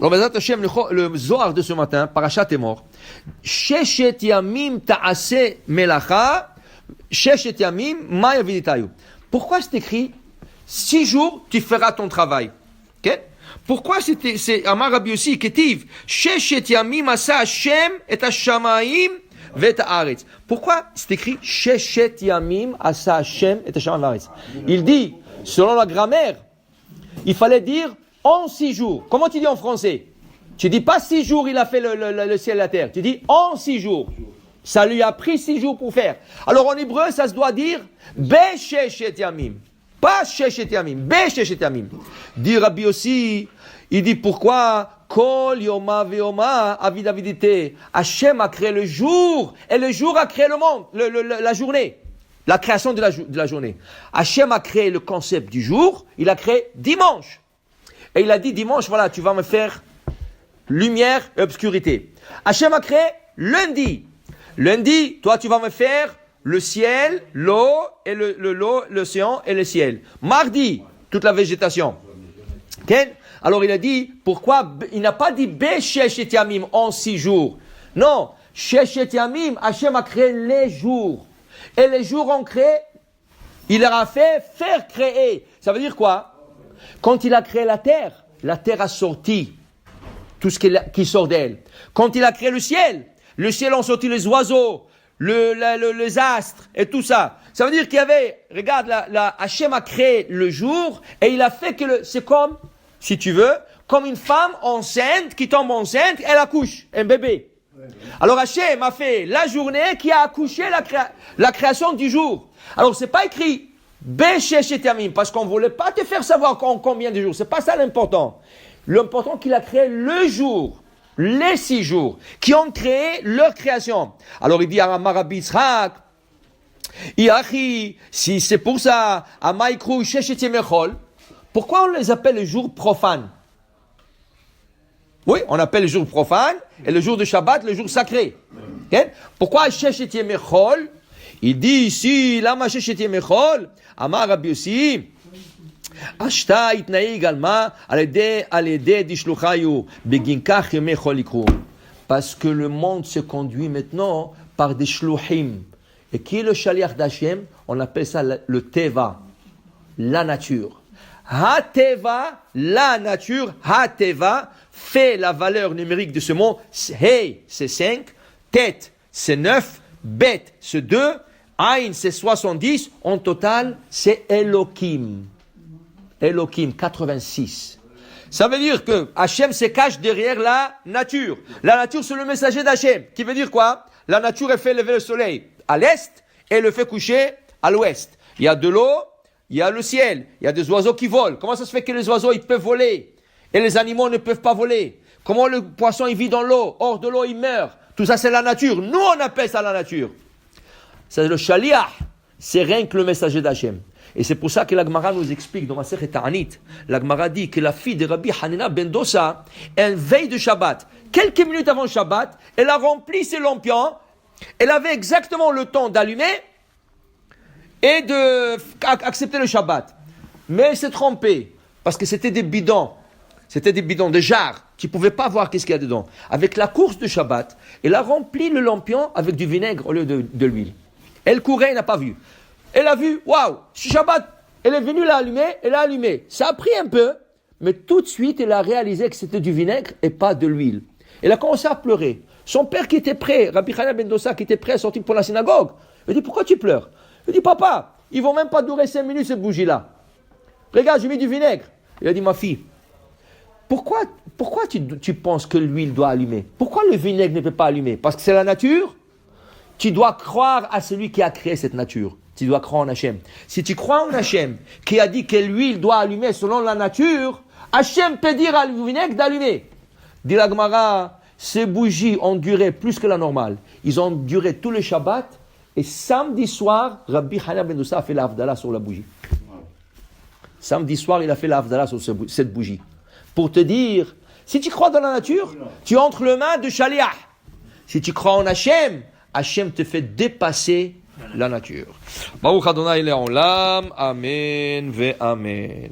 Alors, Bezrat Hashem, le Zohar de ce matin, Parashat Emor, Sheshet Yamim Ta'ase Melacha, Sheshet Yamim Ma Yaviditayu. Pourquoi c'est écrit 6 jours, tu feras ton travail? Okay? Pourquoi c'est Amar Rabbi Yossi, Ketiv, Sheshet Yamim Asa Hashem et Hashamayim Vet Haaretz. Pourquoi c'est écrit Sheshet Yamim Asa Hashem et Hashamayim Vet Haaretz? Il dit, selon la grammaire, il fallait dire en 6 jours. Comment tu dis en français? Tu dis pas 6 jours il a fait le ciel et la terre. Tu dis en 6 jours. Ça lui a pris 6 jours pour faire. Alors en hébreu, ça se doit dire Be-Sheshet Yamim. Pas Sheshet Yamim, Be-Sheshet Yamim. Dit Rabbi aussi, il dit pourquoi Kol Yoma Ve'Yoma Avid Avidité. Hachem a créé le jour et le jour a créé le monde, la journée. La création de la journée. Hachem a créé le concept du jour, il a créé dimanche. Et il a dit dimanche, voilà, tu vas me faire lumière et obscurité. Hachem a créé lundi. Lundi, toi tu vas me faire le ciel, l'eau, et l'eau, l'océan et le ciel. Mardi, toute la végétation. Okay? Alors il a dit, pourquoi il n'a pas dit Be-Sheshet Yamim en 6 jours. Non, Sheshet Yamim, Hachem a créé les jours. Et les jours ont créé, il leur a fait faire créer. Ça veut dire quoi? Quand il a créé la terre a sorti tout ce qui sort d'elle. Quand il a créé le ciel ont sorti les oiseaux, les astres et tout ça. Ça veut dire qu'il y avait, regarde, Hachem a créé le jour et il a fait que c'est comme, si tu veux, comme une femme enceinte qui tombe enceinte, elle accouche un bébé. Alors Hachem a fait la journée qui a accouché la création du jour. Alors c'est pas écrit Be-Sheshet Yamim parce qu'on voulait pas te faire savoir combien de jours. C'est pas ça l'important. L'important qu'il a créé le jour, les 6 jours qui ont créé leur création. Alors il dit à Rabbi Yitzhak, Iachi, si c'est pour ça, à Maïkrou Sheshet Yemechol, pourquoi on les appelle les jours profanes? Oui, on appelle les jours profanes et le jour de Shabbat, le jour sacré. Okay? Pourquoi Sheshet Yemechol? Il dit ici, Lama Sheshet Yemechol, Amar Rabbi Yossi, Ashta itnaï également, Aledé Dishluchayu, Beginkach Yemechol Ikru. Parce que le monde se conduit maintenant par des shluchim. Et qui est le shaliach d'Hachem? On appelle ça le Teva, la nature. Ha-Teva, la nature, Ha-Teva, fait la valeur numérique de ce mot. Hey, c'est 5, Tet, c'est 9, Bet, c'est 2, Ain, c'est 70, en total, c'est Elohim. Elohim, 86. Ça veut dire que Hachem se cache derrière la nature. La nature, c'est le messager d'Hachem. Qui veut dire quoi? La nature, elle fait lever le soleil à l'est et le fait coucher à l'ouest. Il y a de l'eau, il y a le ciel, il y a des oiseaux qui volent. Comment ça se fait que les oiseaux, ils peuvent voler et les animaux ne peuvent pas voler? Comment le poisson, il vit dans l'eau? Hors de l'eau, il meurt. Tout ça, c'est la nature. Nous, on appelle ça la nature. C'est le shaliach. C'est rien que le messager d'Hachem. Et c'est pour ça que la Gemara nous explique dans Masechet Ta'anit. La Gemara dit que la fille de Rabbi Hanina ben Dosa, elle veille de Shabbat. Quelques minutes avant Shabbat, elle a rempli ses lampions. Elle avait exactement le temps d'allumer et d'accepter le Shabbat. Mais elle s'est trompée. Parce que c'était des bidons. C'était des bidons, des jarres. Tu ne pouvais pas voir qu'est-ce qu'il y a dedans. Avec la course de Shabbat, elle a rempli le lampion avec du vinaigre au lieu de l'huile. Elle courait, elle n'a pas vu. Elle a vu, waouh, Shabbat, elle est venue l'allumer, elle a allumé. Ça a pris un peu, mais tout de suite, elle a réalisé que c'était du vinaigre et pas de l'huile. Elle a commencé à pleurer. Son père qui était prêt, Rabbi Hanina ben Dosa, qui était prêt à sortir pour la synagogue, il dit, pourquoi tu pleures? Il dit, papa, ils vont même pas durer 5 minutes cette bougie-là. Regarde, j'ai mis du vinaigre. Il a dit, ma fille, pourquoi tu penses que l'huile doit allumer? Pourquoi le vinaigre ne peut pas allumer? Parce que c'est la nature. Tu dois croire à celui qui a créé cette nature. Tu dois croire en Hachem. Si tu crois en Hachem, qui a dit que l'huile doit allumer selon la nature, Hachem peut dire à le vinaigre d'allumer. Dit la Gemara, ces bougies ont duré plus que la normale. Ils ont duré tout le Shabbat. Et samedi soir, Rabbi Hanina ben Dosa a fait l'Havdalah sur la bougie. Samedi soir, il a fait l'Havdalah sur cette bougie. Pour te dire, si tu crois dans la nature, tu entres le main de Shaliach. Si tu crois en Hachem, Hachem te fait dépasser la nature. Baruch Adonai Le'olam, Amen ve Amen.